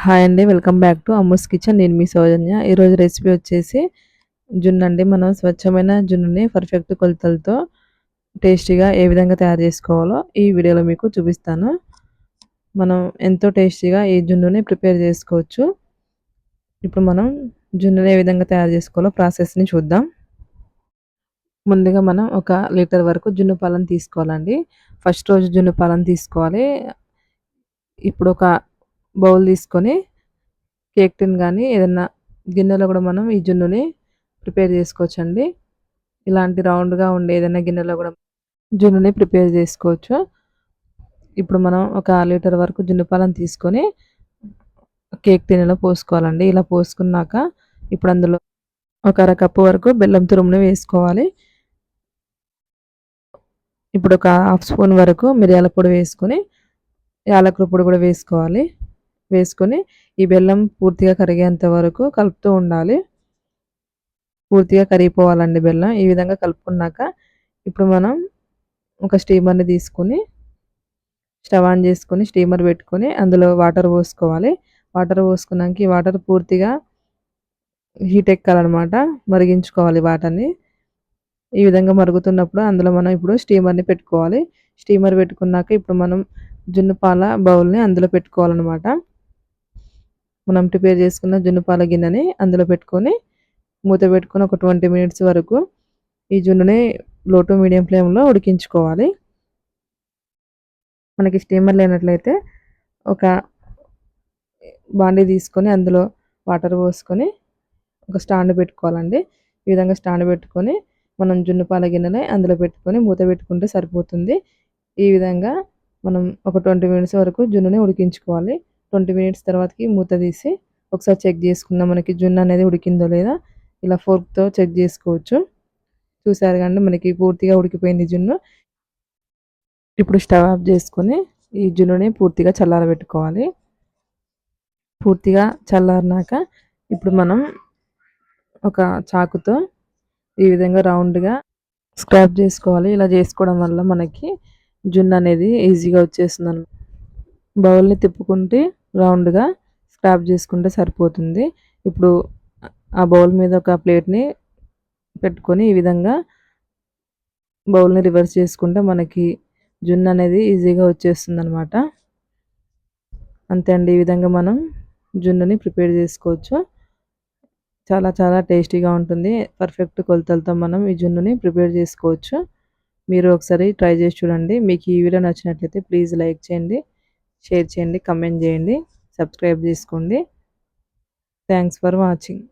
Hi అండి. Welcome back to Ammu's kitchen. నేను మీ సౌజన్య. ఈరోజు రెసిపీ వచ్చేసి జున్ను అండి. మనం స్వచ్ఛమైన జున్నుని పర్ఫెక్ట్ కొలతలతో టేస్టీగా ఏ విధంగా తయారు చేసుకోవాలో ఈ వీడియోలో మీకు చూపిస్తాను. మనం ఎంతో టేస్టీగా ఈ జున్నుని ప్రిపేర్ చేసుకోవచ్చు. ఇప్పుడు మనం జున్నుని ఏ విధంగా తయారు చేసుకోవాలో ప్రాసెస్ని చూద్దాం. ముందుగా మనం 1 లీటర్ వరకు జున్ను పాలను తీసుకోవాలండి. ఫస్ట్ రోజు జున్ను పాలను తీసుకోవాలి. ఇప్పుడు ఒక బౌల్ తీసుకొని కేక్ టిన్ గానీ ఏదన్నా గిన్నెలో కూడా మనం ఈ జున్నుని ప్రిపేర్ చేసుకోవచ్చండి. ఇలాంటి రౌండ్‌గా ఉండే ఏదైనా గిన్నెలో కూడా జున్నుని ప్రిపేర్ చేసుకోవచ్చు. ఇప్పుడు మనం 1 లీటర్ వరకు జున్ను పాలను తీసుకొని కేక్ టిన్‌లో పోసుకోవాలండి. ఇలా పోసుకున్నాక ఇప్పుడు అందులో ఒక అరకప్పు వరకు బెల్లం తురుముని వేసుకోవాలి. ఇప్పుడు ఒక హాఫ్ స్పూన్ వరకు మిరియాల పొడి వేసుకొని యాలకుల పొడి కూడా వేసుకోవాలి. వేసుకొని ఈ బెల్లం పూర్తిగా కరిగేంత వరకు కలుపుతూ ఉండాలి. పూర్తిగా కరిగిపోవాలండి బెల్లం. ఈ విధంగా కలుపుకున్నాక ఇప్పుడు మనం ఒక స్టీమర్‌ని తీసుకొని స్టవ్ ఆన్ చేసుకొని స్టీమర్ పెట్టుకొని అందులో వాటర్ పోసుకోవాలి. వాటర్ పోసుకున్నాక ఈ వాటర్ పూర్తిగా హీట్ ఎక్కాలన్నమాట. మరిగించుకోవాలి వాటర్‌ని. ఈ విధంగా మరుగుతున్నప్పుడు అందులో మనం ఇప్పుడు స్టీమర్‌ని పెట్టుకోవాలి. స్టీమర్ పెట్టుకున్నాక ఇప్పుడు మనం జున్ను పాల బౌల్‌ని అందులో పెట్టుకోవాలన్నమాట. మనం ప్రిపేర్ చేసుకున్న జున్ను పాల గిన్నెని అందులో పెట్టుకొని మూత పెట్టుకొని ఒక 20 మినిట్స్ వరకు ఈ జున్నుని లో టు మీడియం ఫ్లేమ్‌లో ఉడికించుకోవాలి. మనకి స్టీమర్ లేనట్లయితే ఒక బాండీ తీసుకొని అందులో వాటర్ పోసుకొని ఒక స్టాండ్ పెట్టుకోవాలండి. ఈ విధంగా స్టాండ్ పెట్టుకొని మనం జున్ను పాల గిన్నెని అందులో పెట్టుకొని మూత పెట్టుకుంటే సరిపోతుంది. ఈ విధంగా మనం ఒక 20 మినిట్స్ వరకు జున్నుని ఉడికించుకోవాలి. 20 మినిట్స్ తర్వాతకి మూత తీసి ఒకసారి చెక్ చేసుకుందాం మనకి జున్ను అనేది ఉడికిందో లేదా. ఇలా ఫోర్క్‌తో చెక్ చేసుకోవచ్చు. చూసారు కదండీ మనకి పూర్తిగా ఉడికిపోయింది జున్ను. ఇప్పుడు స్టవ్ ఆఫ్ చేసుకొని ఈ జున్నుని పూర్తిగా చల్లారబెట్టుకోవాలి. పూర్తిగా చల్లారినాక ఇప్పుడు మనం ఒక చాకుతో ఈ విధంగా రౌండ్‌గా స్క్రాప్ చేసుకోవాలి. ఇలా చేసుకోవడం వల్ల మనకి జున్ను అనేది ఈజీగా వచ్చేస్తుందన్నమాట. బౌల్‌ని తిప్పుకుంటే రౌండ్‌గా స్క్రాప్ చేసుకుంటే సరిపోతుంది. ఇప్పుడు ఆ బౌల్ మీద ఒక ప్లేట్‌ని పెట్టుకొని ఈ విధంగా బౌల్‌ని రివర్స్ చేసుకుంటే మనకి జున్ను అనేది ఈజీగా వచ్చేస్తుందన్నమాట. అంతే అండి. ఈ విధంగా మనం జున్నుని ప్రిపేర్ చేసుకోవచ్చు. చాలా చాలా టేస్టీగా ఉంటుంది. పర్ఫెక్ట్ కొలతలతో మనం ఈ జున్నుని ప్రిపేర్ చేసుకోవచ్చు. మీరు ఒకసారి ట్రై చేసి చూడండి. మీకు ఈ వీడియో నచ్చినట్లయితే ప్లీజ్ లైక్ చేయండి, షేర్ చేయండి, కామెంట్ చేయండి, సబ్స్క్రైబ్ చేసుకోండి. Thanks for watching.